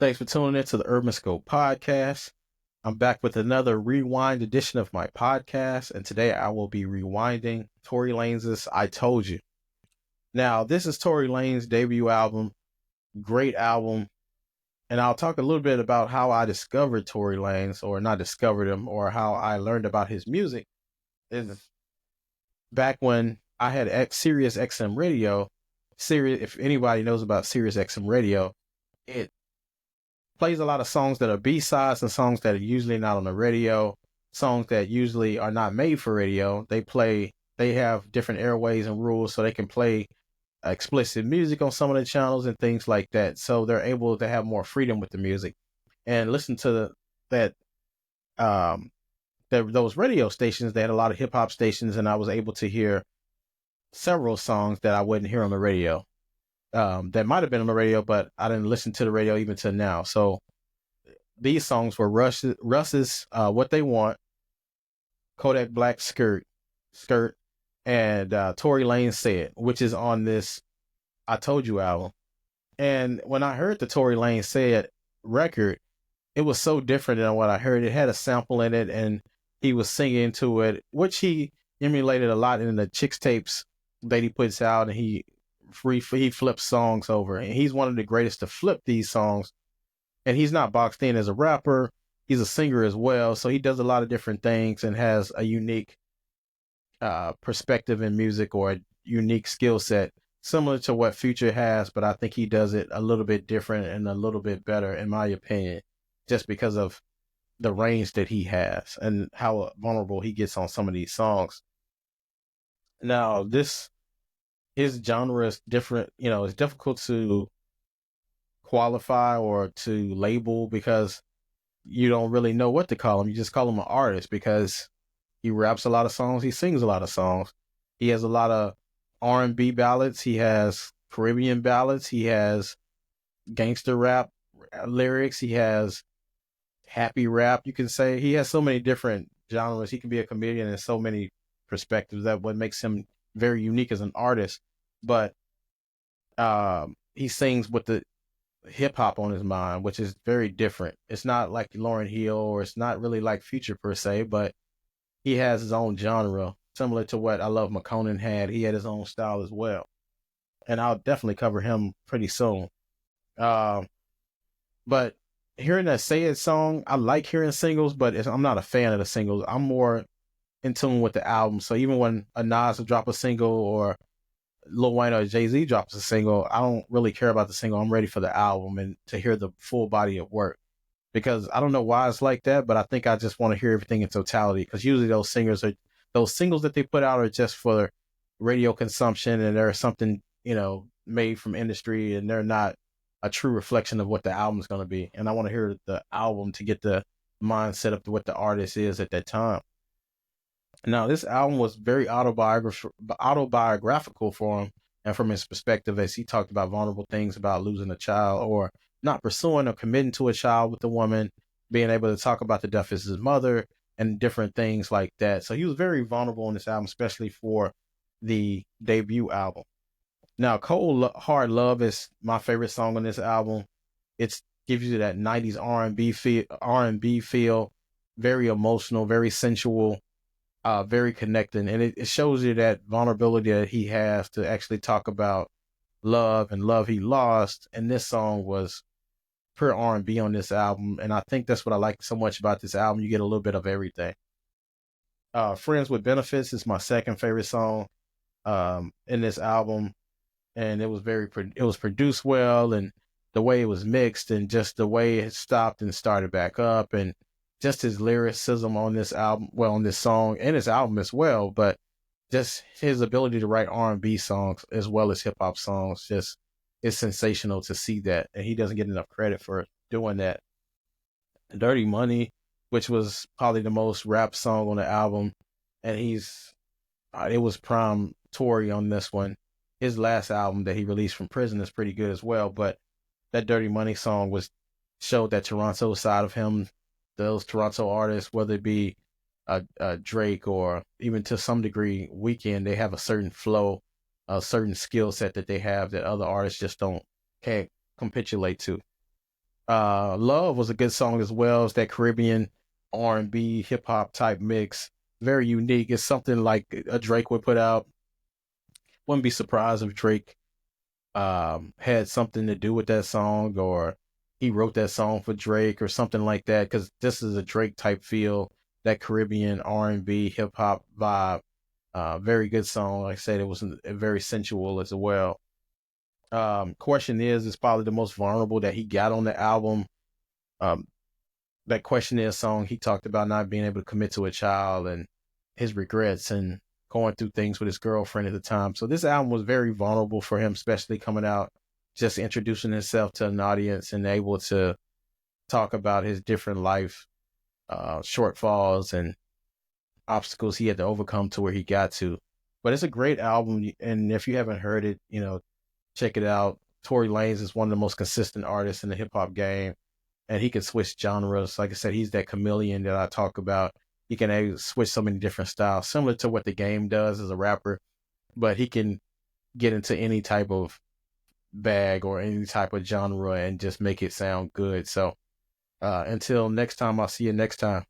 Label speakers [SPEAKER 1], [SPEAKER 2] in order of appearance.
[SPEAKER 1] Thanks for tuning in to the Urban Scope podcast. I'm back with another rewind edition of my podcast, and today I will be rewinding Tory Lanez's I Told You. Now, this is Tory Lanez's debut album, great album, and I'll talk a little bit about how I discovered Tory Lanez, or not discovered him, or how I learned about his music. Is back when I had Sirius XM radio. Sirius, if anybody knows about Sirius XM radio, it plays a lot of songs that are B-sides and songs that are usually not on the radio, songs that usually are not made for radio. They have different airways and rules, so they can play explicit music on some of the channels and things like that. So they're able to have more freedom with the music and listen to those radio stations. They had a lot of hip hop stations, and I was able to hear several songs that I wouldn't hear on the radio. That might have been on the radio, but I didn't listen to the radio even till now. So these songs were Russ's What They Want, Kodak Black Skirt, and Tory Lanez Said, which is on this I Told You album. And when I heard the Tory Lanez Said record, it was so different than what I heard. It had a sample in it, and he was singing to it, which he emulated a lot in the Chicks tapes that he puts out, and he flips songs over, and he's one of the greatest to flip these songs. And he's not boxed in as a rapper, he's a singer as well, so he does a lot of different things and has a unique perspective in music, or a unique skill set similar to what Future has, but I think he does it a little bit different and a little bit better, in my opinion, just because of the range that he has and how vulnerable he gets on some of these songs. Now, his genre is different. It's difficult to qualify or to label because you don't really know what to call him. You just call him an artist because he raps a lot of songs. He sings a lot of songs. He has a lot of R&B ballads. He has Caribbean ballads. He has gangster rap lyrics. He has happy rap, you can say. He has so many different genres. He can be a comedian in so many perspectives. That what makes him very unique as an artist. But he sings with the hip hop on his mind, which is very different. It's not like Lauryn Hill, or it's not really like Future per se, but he has his own genre, similar to what I Love McConan had. He had his own style as well. And I'll definitely cover him pretty soon. But hearing that Say It song, I like hearing singles, but I'm not a fan of the singles. I'm more in tune with the album. So even when a Nas will drop a single, or Lil Wayne or Jay-Z drops a single, I don't really care about the single. I'm ready for the album and to hear the full body of work, because I don't know why it's like that, but I think I just want to hear everything in totality, because usually those singles that they put out are just for radio consumption, and they're something, made from industry, and they're not a true reflection of what the album is going to be. And I want to hear the album to get the mindset of what the artist is at that time. Now, this album was very autobiographical for him, and from his perspective, as he talked about vulnerable things about losing a child, or not pursuing or committing to a child with a woman, being able to talk about the death of his mother and different things like that. So he was very vulnerable in this album, especially for the debut album. Now, Cold Hard Love is my favorite song on this album. It gives you that 90s R&B feel, very emotional, very sensual, very connecting, and it shows you that vulnerability that he has to actually talk about love and love he lost. And this song was pure R&B on this album, and I think that's what I like so much about this album. You get a little bit of everything. Friends with Benefits is my second favorite song in this album, and it was produced well, and the way it was mixed, and just the way it stopped and started back up, and just his lyricism on this album, on this song and his album as well, but just his ability to write R&B songs as well as hip hop songs, just is sensational to see that. And he doesn't get enough credit for doing that. Dirty Money, which was probably the most rap song on the album, and it was prime Tory on this one. His last album that he released from prison is pretty good as well, but that Dirty Money song showed that Toronto side of him. Those Toronto artists, whether it be Drake or even to some degree Weeknd, they have a certain flow, a certain skill set that they have that other artists just can't capitulate to. Love was a good song as well. It's that Caribbean R&B hip hop type mix. Very unique. It's something like a Drake would put out. Wouldn't be surprised if Drake had something to do with that song, or he wrote that song for Drake or something like that, because this is a Drake type feel, that Caribbean R&B hip hop vibe. Very good song. Like I said, it was very sensual as well. Question is, it's probably the most vulnerable that he got on the album. Um, that Question Is song, he talked about not being able to commit to a child and his regrets and going through things with his girlfriend at the time. So this album was very vulnerable for him, especially coming out, just introducing himself to an audience and able to talk about his different life shortfalls and obstacles he had to overcome to where he got to. But it's a great album, and if you haven't heard it, check it out. Tory Lanez is one of the most consistent artists in the hip hop game, and he can switch genres. Like I said, he's that chameleon that I talk about. He can switch so many different styles, similar to what the game does as a rapper, but he can get into any type of bag or any type of genre and just make it sound good. So until next time, I'll see you next time.